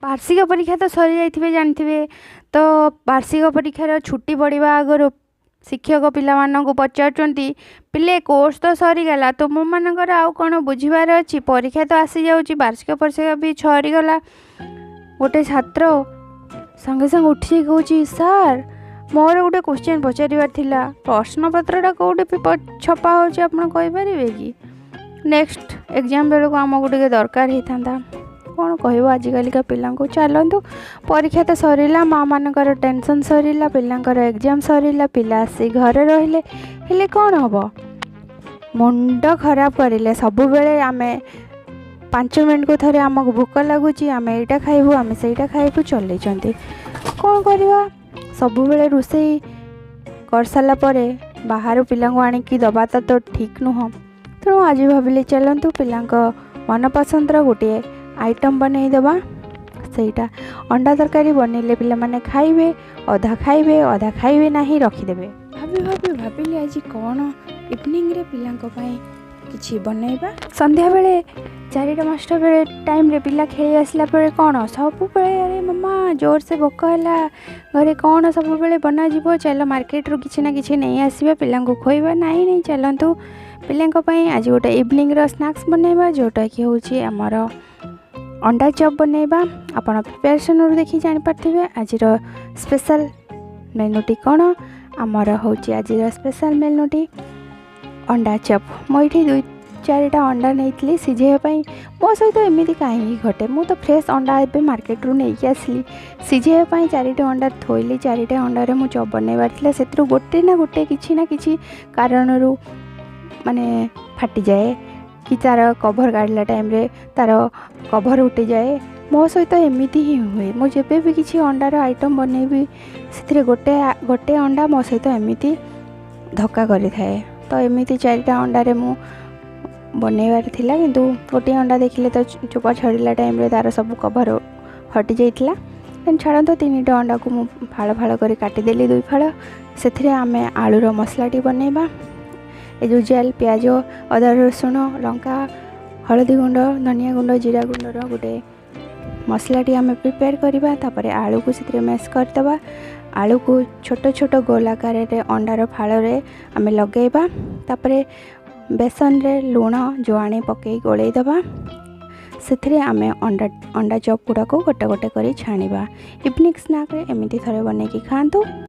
वार्षिक परीक्षा तो सरी जाइथिबे जानथिबे। तो वार्षिक परीक्षार छुट्टी पड़वा आगर शिक्षक पिलाମାନଙ୍କୁ ପଚାରୁଛନ୍ତି ପିଲେ କୋର୍ସ ତ ସରିଗଲା ତୁମମାନଙ୍କର ଆଉ କ'ଣ ବୁଝିବାର ଅଛି ପରୀକ୍ଷା ତ ଆସିଯାଉଛି ବାର୍ଷିକ ପରୀକ୍ଷା ବି ସରିଗଲା। ଗୋଟେ ଛାତ୍ର ସାଙ୍ଗେ ସାଙ୍ଗେ ଉଠିକି କହୁଛି ସାର୍ ମୋର ଗୋଟେ କ୍ୱେଶ୍ଚିନ୍ ପଚାରିବାର ଥିଲା ପ୍ରଶ୍ନପତ୍ରଟା କେଉଁଠି ଛପା ହେଉଛି ଆପଣ କହିପାରିବେ କି? ନେକ୍ସଟ ଏକ୍ଜାମ୍ ବେଳକୁ ଆମକୁ ଟିକେ ଦରକାର ହେଇଥାନ୍ତା। କ'ଣ କହିବ ଆଜିକାଲିକା ପିଲାଙ୍କୁ। ଚାଲନ୍ତୁ ପରୀକ୍ଷା ତ ସରିଲା ମାଆ ମାନଙ୍କର ଟେନସନ୍ ସରିଲା ପିଲାଙ୍କର ଏକ୍ଜାମ୍ ସରିଲା ପିଲା ଆସି ଘରେ ରହିଲେ ହେଲେ କ'ଣ ହେବ ମୁଣ୍ଡ ଖରାପ କରିଲେ। ସବୁବେଳେ ଆମେ 5 ମିନିଟ୍କୁ ଥରେ ଆମକୁ ଭୋକ ଲାଗୁଛି ଆମେ ଏଇଟା ଖାଇବୁ ଆମେ ସେଇଟା ଖାଇବୁ ଚଲେଇଛନ୍ତି। କ'ଣ କରିବା ସବୁବେଳେ ରୋଷେଇ କରିସାରିଲା ପରେ ବାହାରୁ ପିଲାଙ୍କୁ ଆଣିକି ଦେବାଟା ତ ଠିକ୍ ନୁହଁ। ତେଣୁ ଆଜି ଭାବିଲି ଚାଲନ୍ତୁ ପିଲାଙ୍କ ମନପସନ୍ଦର ଗୋଟିଏ आइटम बनईदेवा सेटा अंडा तरकारी बनइले पिलामाने खाइबे अधा खाइबे नहीं रखिदेबे। भाविली आज कौन इवनिंग रे पिलांको पई किछि बनइबा। संध्या बेले 4टा बेले टाइम रे पिला खेली आसला परे कौन सब बेले अरे मम्मा जोर से भोक हैला घरे कौन सब बेले बना जीवो चलो मार्केट रो किछि ना किछि नहीं आसीबा पिलांको खोइबा नहीं चलंतु पिलांको पई आज गोटे इवनिंग रो स्नैक्स बनइबा जोटा कि होछि हमर अंडा चप बनइबा। आपण प्रिपरेशन देखि जानि पारथिबे आज स्पेशल मेनूटी कौन आमर होछि आज स्पेशल मेनूटी अंडा चप। मुझे 2-4टा अंडा नहीं सिझेवाई मो सहित एमती कहीं घटे मु तो फ्रेश अंडा ए मार्केट रू नहीं आसली सिझेवाई 4टा अंडा थोइली 4टा अंडार मु चप बनइबार से गोटे ना गोटे किछि ना किछि कारण माने फाटी जाए कि तार कभर काढ़ला टाइम रे तार कभर उठी जाए मो सहित एमती ही हुए। मुझे भी किसी अंडार आइटम बनइबी से गोटे अंडा मो सहित एमती धक्का करि थाए। तो एमती 4टा अंडारे मु बनइबार थिला किंतु गोटे अंडा देखिले तो चोपा छड़िला टाइम रे तार सब कभर हटि जाइथिला। छाड़ तो 3टा अंडा को मु फाड़ फाड़ कर काटिदेली 2 फाड़ से आमे आलूर मसलाटी बनइबा। ए जो जेल प्याज अदा रसुण लंका हलदी गुंड धनिया गुंड जीरा गुंडर गोटे मसलाटी आम प्रिपेयर करवा। तापर आलू को से मैश करदे आलू को छोट छोट गोल आकार अंडार फाड़ आम लगेबा। तापर बेसन रे लुण जुआणी पकई गोलेदबा से आम अंडा चप गुड़ा को गोटे गोटे कर छाणीबा। इवनिंग स्नैक रे एमती थरे बनैकी खातु।